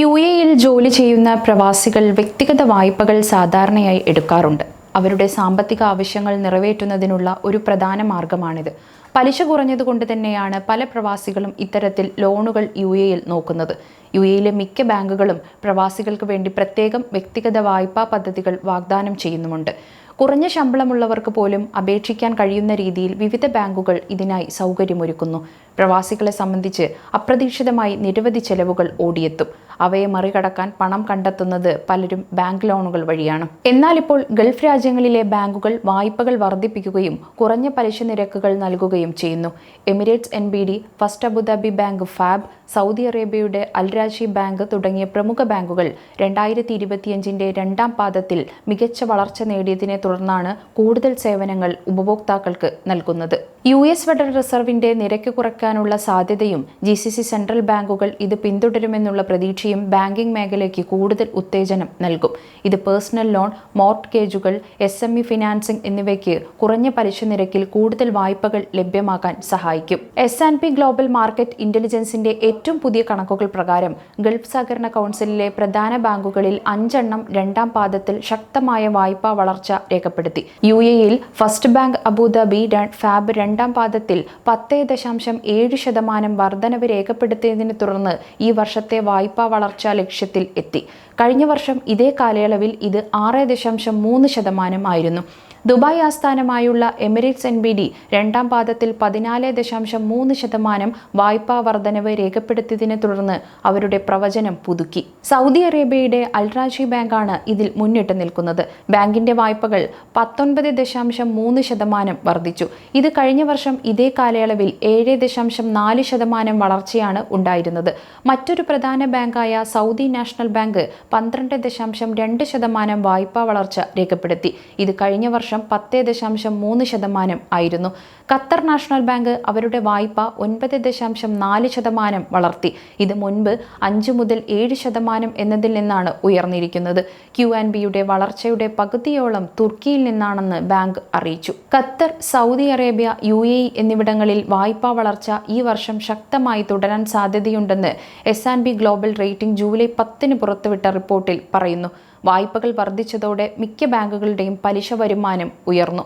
UAEയിൽ ജോലി ചെയ്യുന്ന പ്രവാസികൾ വ്യക്തിഗത വായ്പകൾ സാധാരണയായി എടുക്കാറുണ്ട്. അവരുടെ സാമ്പത്തിക ആവശ്യങ്ങൾ നിറവേറ്റുന്നതിനുള്ള ഒരു പ്രധാന മാർഗമാണിത്. പലിശ കുറഞ്ഞതുകൊണ്ട് തന്നെയാണ് പല പ്രവാസികളും ഇത്തരത്തിൽ ലോണുകൾ UAEയിൽ നോക്കുന്നത്. UAEയിലെ മിക്ക ബാങ്കുകളും പ്രവാസികൾക്ക് വേണ്ടി പ്രത്യേകം വ്യക്തിഗത വായ്പാ പദ്ധതികൾ വാഗ്ദാനം ചെയ്യുന്നുമുണ്ട്. കുറഞ്ഞ ശമ്പളമുള്ളവർക്ക് പോലും അപേക്ഷിക്കാൻ കഴിയുന്ന രീതിയിൽ വിവിധ ബാങ്കുകൾ ഇതിനായി സൗകര്യമൊരുക്കുന്നു. പ്രവാസികളെ സംബന്ധിച്ച് അപ്രതീക്ഷിതമായി നിരവധി ചെലവുകൾ ഓടിയെത്തും. അവയെ മറികടക്കാൻ പണം കണ്ടെത്തുന്നത് പലരും ബാങ്ക് ലോണുകൾ വഴിയാണ്. എന്നാൽ ഇപ്പോൾ ഗൾഫ് രാജ്യങ്ങളിലെ ബാങ്കുകൾ വായ്പകൾ വർദ്ധിപ്പിക്കുകയും കുറഞ്ഞ പലിശ നിരക്കുകൾ നൽകുകയും ചെയ്യുന്നു. Emirates NBD, first Abu Dhabi bank fab, Saudi അറേബ്യയുടെ അൽ രാജി ബാങ്ക് തുടങ്ങിയ പ്രമുഖ ബാങ്കുകൾ 2025 രണ്ടാം പാദത്തിൽ മികച്ച വളർച്ച നേടിയതിനെ തുടർന്നാണ് കൂടുതൽ സേവനങ്ങൾ ഉപഭോക്താക്കൾക്ക് നൽകുന്നത്. US ഫെഡറൽ റിസർവിന്റെ നിരക്ക് കുറയ്ക്കാനുള്ള സാധ്യതയും GCC സെൻട്രൽ ബാങ്കുകൾ ഇത് പിന്തുടരുമെന്നുള്ള പ്രതീക്ഷയും ബാങ്കിംഗ് മേഖലയ്ക്ക് കൂടുതൽ ഉത്തേജനം നൽകും. ഇത് പേഴ്സണൽ ലോൺ, മോർട്ട്ഗേജുകൾ, SME ഫിനാൻസിംഗ് എന്നിവയ്ക്ക് കുറഞ്ഞ പലിശ നിരക്കിൽ കൂടുതൽ വായ്പകൾ ലഭ്യമാക്കാൻ സഹായിക്കും. S&P ഗ്ലോബൽ മാർക്കറ്റ് ഇന്റലിജൻസിന്റെ ഏറ്റവും പുതിയ കണക്കുകൾ പ്രകാരം ഗൾഫ് സഹകരണ കൗൺസിലിലെ പ്രധാന ബാങ്കുകളിൽ 5 എണ്ണം രണ്ടാം പാദത്തിൽ ശക്തമായ വായ്പാ വളർച്ച രേഖപ്പെടുത്തി. UAEയിൽ ഫസ്റ്റ് ബാങ്ക് അബുദാബി ഫാബ് രണ്ടാം പാദത്തിൽ 10.7% വർധനവ് രേഖപ്പെടുത്തിയതിനെ തുടർന്ന് ഈ വർഷത്തെ വായ്പാ വളർച്ചാ ലക്ഷ്യത്തിൽ എത്തി. കഴിഞ്ഞ വർഷം ഇതേ കാലയളവിൽ ഇത് 6.3% ആയിരുന്നു. ദുബായ് ആസ്ഥാനമായുള്ള എമിറേറ്റ്സ് NBD രണ്ടാം പാദത്തിൽ 14.3% വായ്പാ വർധനവ് രേഖപ്പെടുത്തിയതിനെ തുടർന്ന് അവരുടെ പ്രവചനം പുതുക്കി. സൗദി അറേബ്യയുടെ അൽ രാജി ബാങ്കാണ് ഇതിൽ മുന്നിട്ട് നിൽക്കുന്നത്. ബാങ്കിന്റെ വായ്പകൾ 19.3% വർദ്ധിച്ചു. ഇത് കഴിഞ്ഞ വർഷം ഇതേ കാലയളവിൽ 7.4% വളർച്ചയാണ് ഉണ്ടായിരുന്നത്. മറ്റൊരു പ്രധാന ബാങ്കായ സൗദി നാഷണൽ ബാങ്ക് 12.2% വായ്പാ വളർച്ച രേഖപ്പെടുത്തി. ഇത് കഴിഞ്ഞ വർഷം 10.3% ആയിരുന്നു. ഖത്തർ നാഷണൽ ബാങ്ക് അവരുടെ വായ്പ 9.4% വളർത്തി. ഇത് മുൻപ് 5 മുതൽ 7% എന്നതിൽ നിന്നാണ് ഉയർന്നിരിക്കുന്നത്. QNBയുടെ വളർച്ചയുടെ പകുതിയോളം തുർക്കിയിൽ നിന്നാണെന്ന് ബാങ്ക് അറിയിച്ചു. ഖത്തർ, സൗദി അറേബ്യ, UAE എന്നിവിടങ്ങളിൽ വായ്പാ വളർച്ച ഈ വർഷം ശക്തമായി തുടരാൻ സാധ്യതയുണ്ടെന്ന് S&P ഗ്ലോബൽ റേറ്റിംഗ് ജൂലൈ 10 പുറത്തുവിട്ട റിപ്പോർട്ടിൽ പറയുന്നു. വായ്പകൾ വർദ്ധിച്ചതോടെ മിക്ക ബാങ്കുകളുടെയും പലിശ വരുമാനം ഉയർന്നു.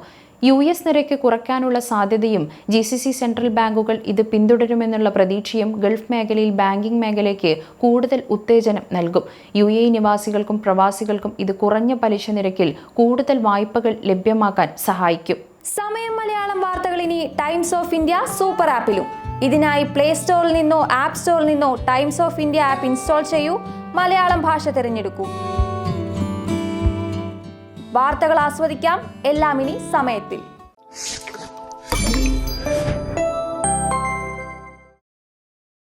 US നിരക്ക് കുറയ്ക്കാനുള്ള സാധ്യതയും GCC സെൻട്രൽ ബാങ്കുകൾ ഇത് പിന്തുടരുമെന്നുള്ള പ്രതീക്ഷയും ഗൾഫ് മേഖലയിൽ ബാങ്കിംഗ് മേഖലയ്ക്ക് കൂടുതൽ ഉത്തേജനം നൽകും. UAE നിവാസികൾക്കും പ്രവാസികൾക്കും ഇത് കുറഞ്ഞ പലിശ നിരക്കിൽ കൂടുതൽ വായ്പകൾ ലഭ്യമാക്കാൻ സഹായിക്കും. സമയം മലയാളം വാർത്തകൾ ഇനി ടൈംസ് ഓഫ് ഇന്ത്യ സൂപ്പർ ആപ്പിലും. ഇതിനായി പ്ലേ സ്റ്റോറിൽ നിന്നോ ആപ്പ് സ്റ്റോറിൽ നിന്നോ times of India app install ചെയ്യൂ. മലയാളം ഭാഷ തിരഞ്ഞെടുക്കൂ. വാർത്തകൾ ആസ്വദിക്കാം. എല്ലാം ഇനി സമയത്തിൽ.